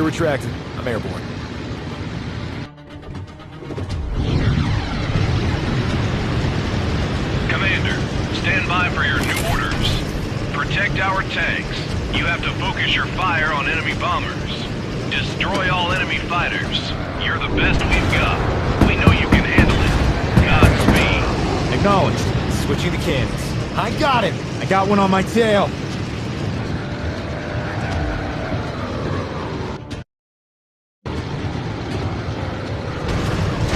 retracted. I'm airborne. Commander, stand by for your new orders. Protect our tanks. You have to focus your fire on enemy bombers. Destroy all enemy fighters. You're the best we've got. We know you can handle it. Godspeed. Acknowledged. Switching to cannons. I got him! I got one on my tail.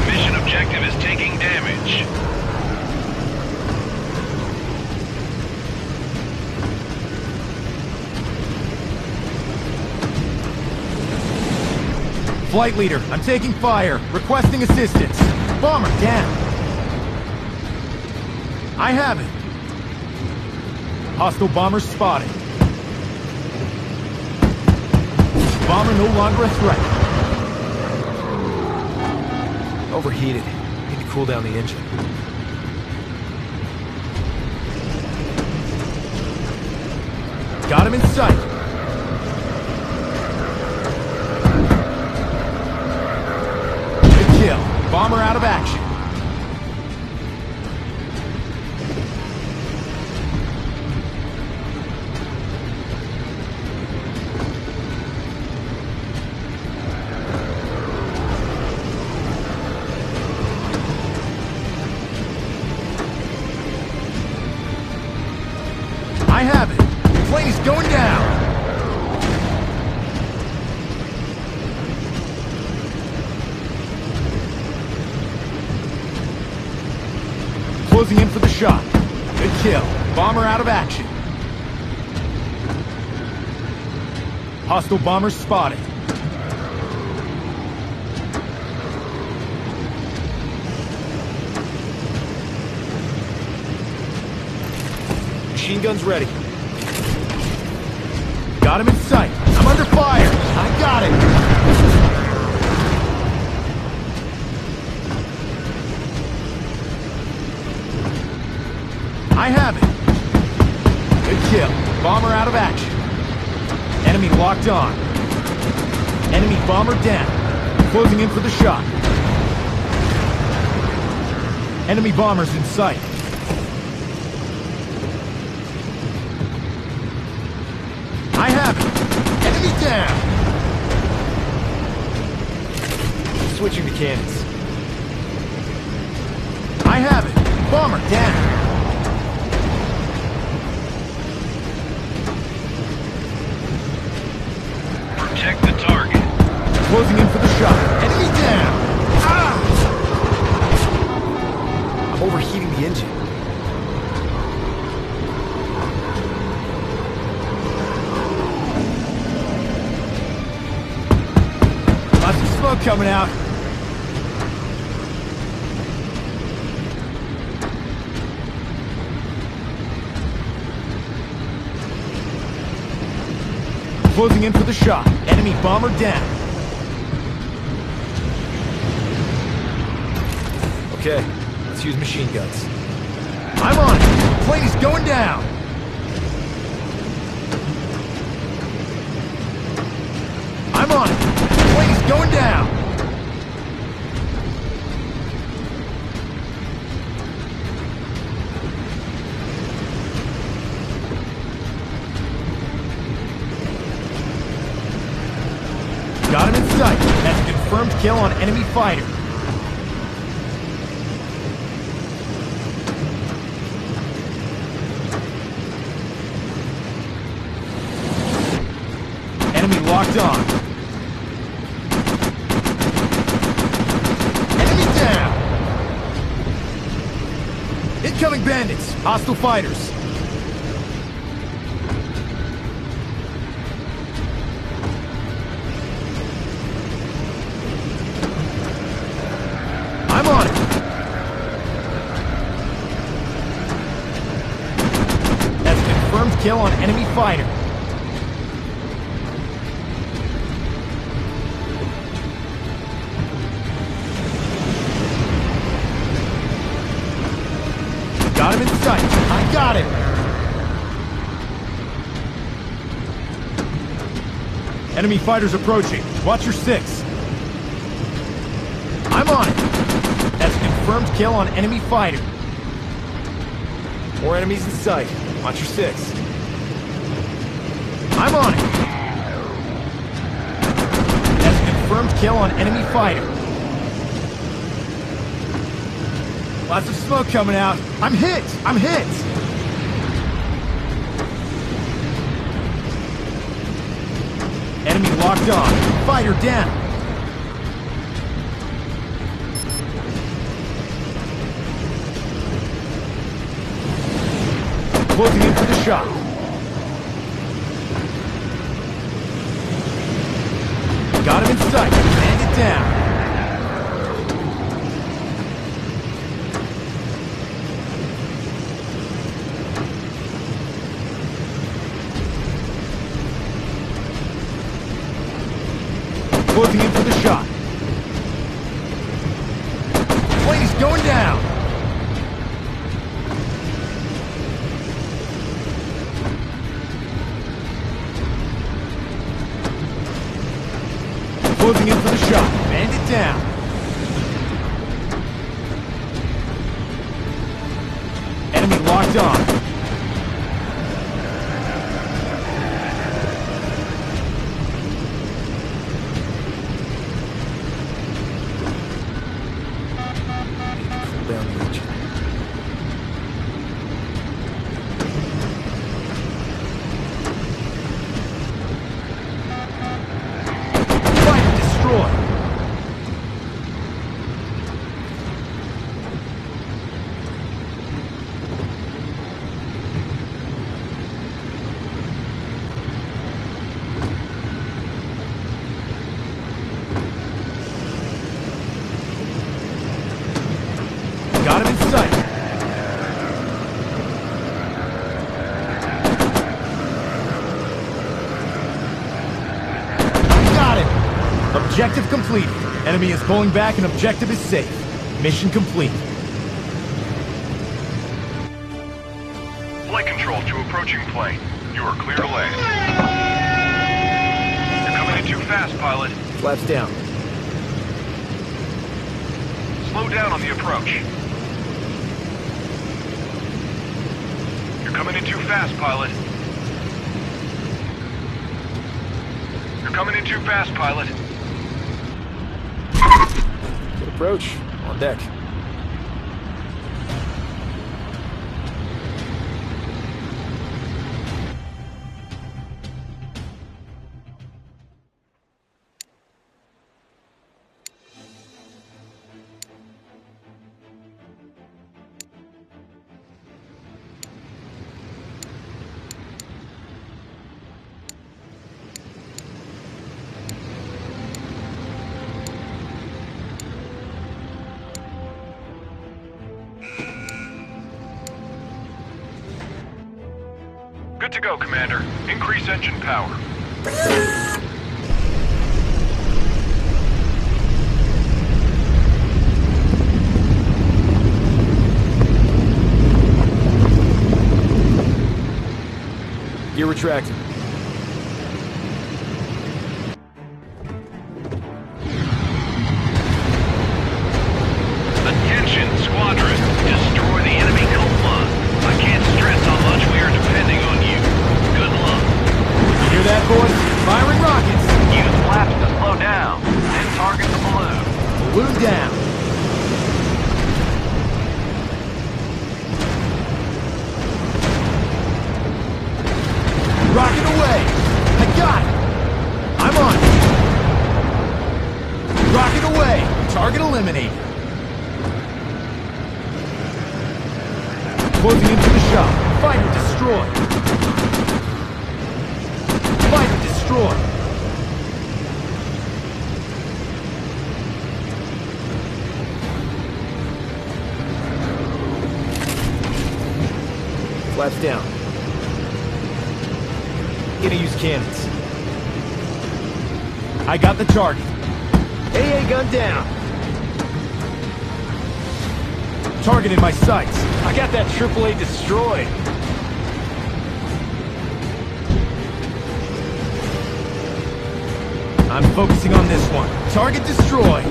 Mission objective is taking damage. Flight leader, I'm taking fire. Requesting assistance. Bomber down. I have it. Hostile bomber spotted. Bomber no longer a threat. Overheated. Need to cool down the engine. Got him in sight. Good kill. Bomber out of action. I have it. The plane is going down. Closing in for the shot. Good kill. Bomber out of action. Hostile bomber spotted. Machine guns ready. Got him in sight. I'm under fire. I got it. I have it. Good kill. Bomber out of action. Enemy locked on. Enemy bomber down. Closing in for the shot. Enemy bombers in sight. I have it. Enemy down. Switching to cannons. I have it. Bomber down. Protect the target. Closing in for the shot. Enemy down. Ah! I'm overheating the engine. Lots of smoke coming out. Closing in for the shot. Enemy bomber down. Okay, let's use machine guns. I'm on it. The plane is going down. I'm on it. The plane is going down. Got him in sight. That's a confirmed kill on enemy fighter. Enemy locked on. Enemy down. Incoming bandits. Hostile fighters. I'm on it. That's a confirmed kill on enemy fighter. Got him in sight. I got him. Enemy fighters approaching. Watch your 6. I'm on it. That's a confirmed kill on enemy fighter. More enemies in sight. Watch your 6. I'm on it. That's a confirmed kill on enemy fighter. Lots of smoke coming out. I'm hit! I'm hit! Enemy locked on. Fighter down. Closing in for the shot. Got him in sight. Man it down. Closing in for the shot. Plane is going down. Closing in for the shot. Man it down. Enemy locked on. Got him in sight. Got it. Objective completed. Enemy is pulling back and objective is safe. Mission complete. Flight control to approaching plane. You are clear to land. You're coming in too fast, pilot. Flaps down. Slow down on the approach. You're coming in too fast, pilot. You're coming in too fast, pilot. Good approach. On deck. Good to go, Commander. Increase engine power. Gear retracting. Attention, squadron. Destroy the enemy Coma. I can't stress how much we are depending on you. Good luck. Hear that, boys? Firing rockets. Use flaps to slow down. Then target the balloon. Balloon down. Rocket away. I got it. I'm on it. Rocket away. Target eliminated. Closing into the shot. Fighter destroyed. Fighter destroyed. Flaps down. Gonna use cannons. I got the target. AA gun down. Target in my sights. I got that AAA destroyed. I'm focusing on this one. Target destroyed.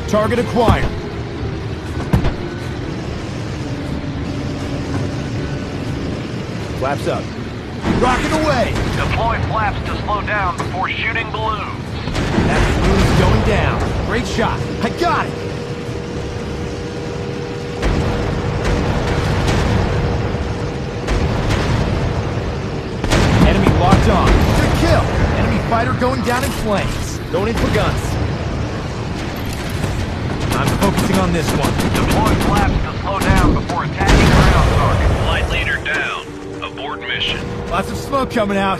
Target acquired. Flaps up. Rocking away! Deploy flaps to slow down before shooting balloons. That balloon's going down. Great shot. I got it! Enemy locked on. Good kill! Enemy fighter going down in flames. Going in for guns. I'm focusing on this one. Deploy flaps to slow down before attacking ground target. Flight leader down. Abort mission. Lots of smoke coming out.